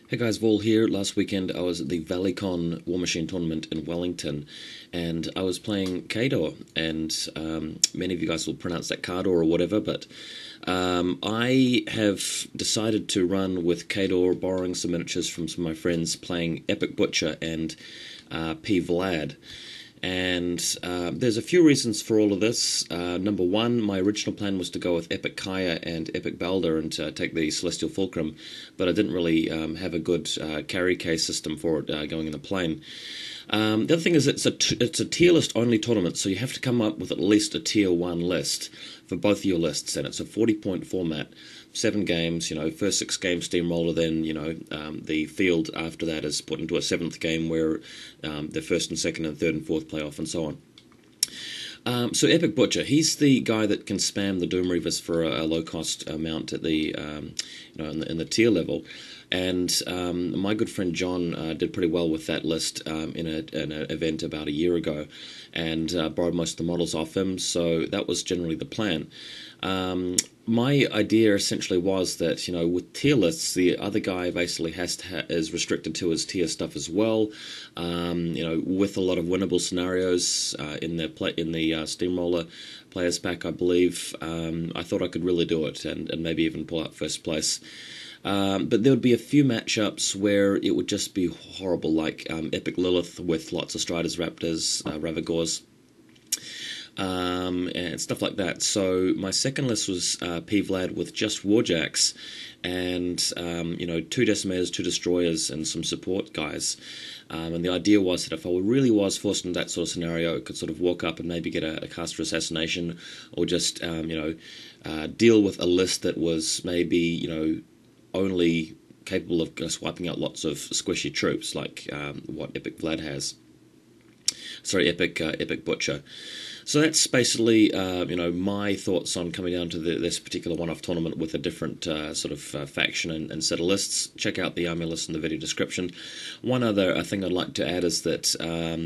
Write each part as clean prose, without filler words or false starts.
Hey guys, Vol here. Last weekend I was at the Valleycon Warmachine tournament in Wellington, and I was playing Kador, and many of you guys will pronounce that Kador or whatever, but I have decided to run with Kador, borrowing some miniatures from some of my friends, playing Epic Butcher and P. Vlad. And there's a few reasons for all of this. Number one, my original plan was to go with Epic Kaya and Epic Balder and take the Celestial Fulcrum, but I didn't really have a good carry case system for it going in the plane. The other thing is it's a tier list only tournament, so you have to come up with at least a tier 1 list for both of your lists, and it's a 40-point format. 7 games, first 6 games Steamroller, then, the field after that is put into a 7th game where the first and second and third and fourth play off and so on. So Epic Butcher, he's the guy that can spam the Doom Reavers for a low-cost amount at the, in the tier level. And my good friend John did pretty well with that list in an event about a year ago, and borrowed most of the models off him, so that was generally the plan. My idea essentially was that, with tier lists, the other guy basically is restricted to his tier stuff as well. With a lot of winnable scenarios in the Steamroller Players Pack, I believe. I thought I could really do it and maybe even pull out first place. But there would be a few matchups where it would just be horrible, like Epic Lilith with lots of Striders, Raptors, Ravagors, and stuff like that. So my second list was P. Vlad with just Warjacks and 2 Decimators, 2 Destroyers, and some support guys. And the idea was that if I really was forced into that sort of scenario, I could sort of walk up and maybe get a caster assassination, or just deal with a list that was maybe only capable of just wiping out lots of squishy troops, like what Epic Vlad has. Sorry, Epic Butcher. So that's basically, my thoughts on coming down to this particular one-off tournament with a different faction and set of lists. Check out the army list in the video description. One other thing I'd like to add is that, our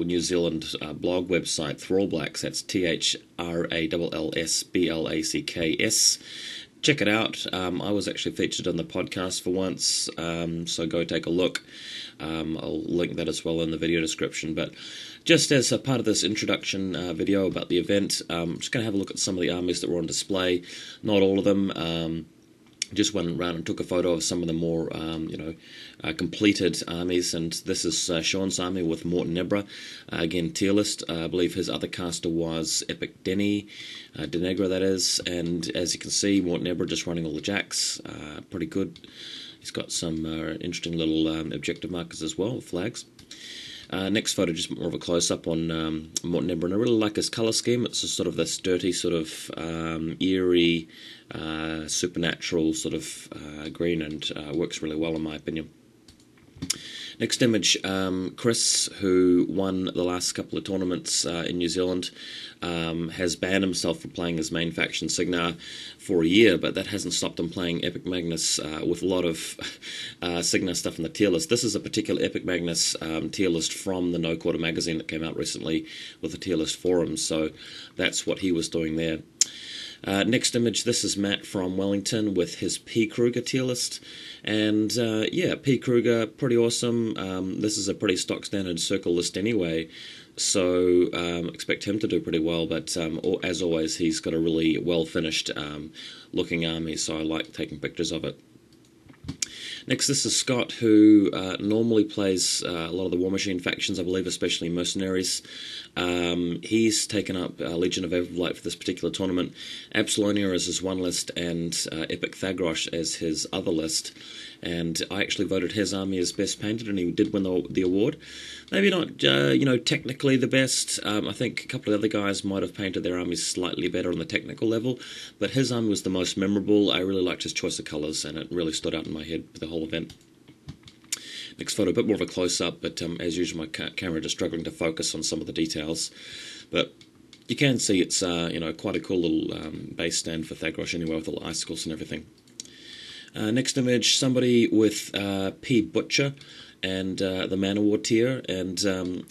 New Zealand blog website, Thrallblacks, that's THRALLSBLACKS. Check it out. I was actually featured on the podcast for once, so go take a look. I'll link that as well in the video description. But just as a part of this introduction video about the event, I'm just going to have a look at some of the armies that were on display. Not all of them. Just went around and took a photo of some of the more, completed armies, and this is Sean's army with Morton Nebra. Again, tier list. I believe his other caster was Epic Denny, Denegra that is, and as you can see, Morton Nebra just running all the jacks. Pretty good. He's got some interesting little objective markers as well, flags. Next photo, just more of a close-up on Morton Nebra, and I really like his colour scheme. It's just sort of this dirty, sort of eerie, supernatural sort of green, and works really well in my opinion. Next image, Chris, who won the last couple of tournaments in New Zealand, has banned himself from playing his main faction, Signar, for a year, but that hasn't stopped him playing Epic Magnus with a lot of Signar stuff in the tier list. This is a particular Epic Magnus tier list from the No Quarter magazine that came out recently with the tier list forum, so that's what he was doing there. Next image, this is Matt from Wellington with his P. Kruger tier list, and P. Kruger, pretty awesome. This is a pretty stock standard circle list anyway, so expect him to do pretty well, but as always, he's got a really well finished looking army, so I like taking pictures of it. Next, this is Scott, who normally plays a lot of the Warmachine factions, I believe, especially Mercenaries. He's taken up Legion of Everblight for this particular tournament. Apollonia as his one list, and Epic Thagrosh as his other list. And I actually voted his army as best painted, and he did win the award. Maybe not, technically the best. I think a couple of other guys might have painted their armies slightly better on the technical level, but his army was the most memorable. I really liked his choice of colours, and it really stood out in my head for the whole event. Next photo, a bit more of a close-up, but as usual, my camera just struggling to focus on some of the details. But you can see it's, quite a cool little base stand for Thagrosh anyway, with all the icicles and everything. Next image, somebody with P. Butcher, and the Man of War tier, and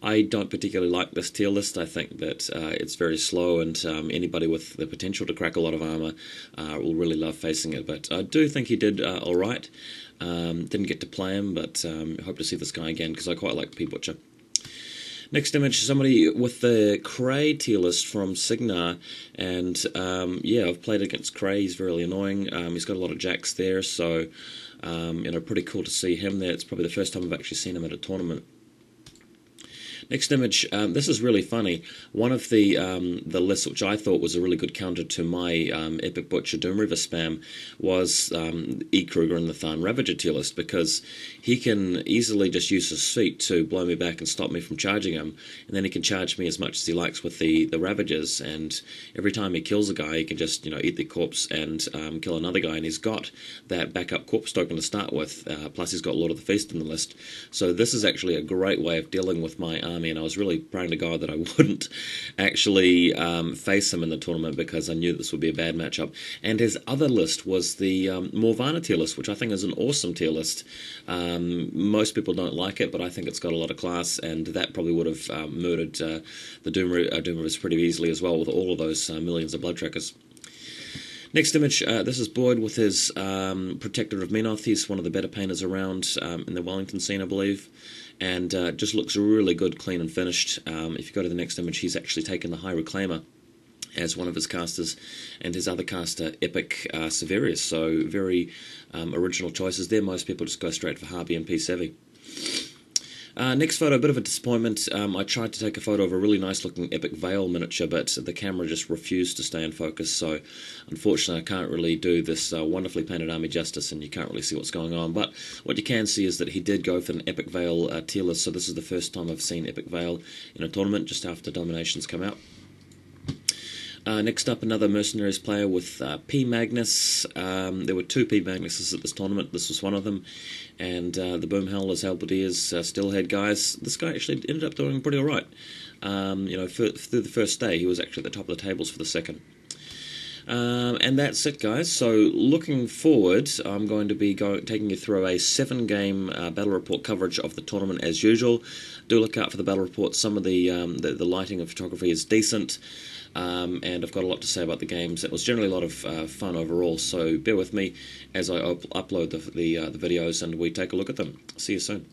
I don't particularly like this tier list. I think that it's very slow, and anybody with the potential to crack a lot of armor will really love facing it. But I do think he did alright. Didn't get to play him, but hope to see this guy again, because I quite like P-Butcher. Next image, somebody with the Cray tier list from Signar, and yeah, I've played against Cray. He's really annoying. He's got a lot of jacks there, so you know, pretty cool to see him there. It's probably the first time I've actually seen him at a tournament. Next image, this is really funny. One of the lists which I thought was a really good counter to my Epic Butcher Doom Reaver spam was E. Kruger and the Tharn Ravager tier list, because he can easily just use his feet to blow me back and stop me from charging him, and then he can charge me as much as he likes with the Ravagers, and every time he kills a guy he can just, you know, eat the corpse and kill another guy, and he's got that backup corpse token to start with, plus he's got Lord of the Feast in the list. So this is actually a great way of dealing with my army, and I was really praying to God that I wouldn't actually face him in the tournament, because I knew this would be a bad matchup. And his other list was the Morvana tier list, which I think is an awesome tier list. Most people don't like it, but I think it's got a lot of class, and that probably would have murdered the Doom Reavers pretty easily as well, with all of those millions of blood trackers. Next image, this is Boyd with his Protector of Menoth. He's one of the better painters around in the Wellington scene, I believe, and just looks really good, clean and finished. If you go to the next image, he's actually taken the High Reclaimer as one of his casters, and his other caster, Epic Severius, so very original choices there. Most people just go straight for Harvey and P-Savvy. Next photo, a bit of a disappointment. I tried to take a photo of a really nice looking Epic Veil miniature, but the camera just refused to stay in focus, so unfortunately I can't really do this wonderfully painted army justice, and you can't really see what's going on. But what you can see is that he did go for an Epic Veil tier list, so this is the first time I've seen Epic Veil in a tournament, just after Dominations come out. Next up, another Mercenaries player with P. Magnus. There were two P. Magnuses at this tournament. This was one of them. And the Boomhowlers, Halberdiers, Steelhead guys. This guy actually ended up doing pretty alright. You know, through the first day, he was actually at the top of the tables for the second. And that's it, guys. So looking forward, I'm going to be taking you through a 7-game battle report coverage of the tournament as usual. Do look out for the battle report. Some of the lighting and photography is decent, and I've got a lot to say about the games. It was generally a lot of fun overall, so bear with me as I upload the videos and we take a look at them. See you soon.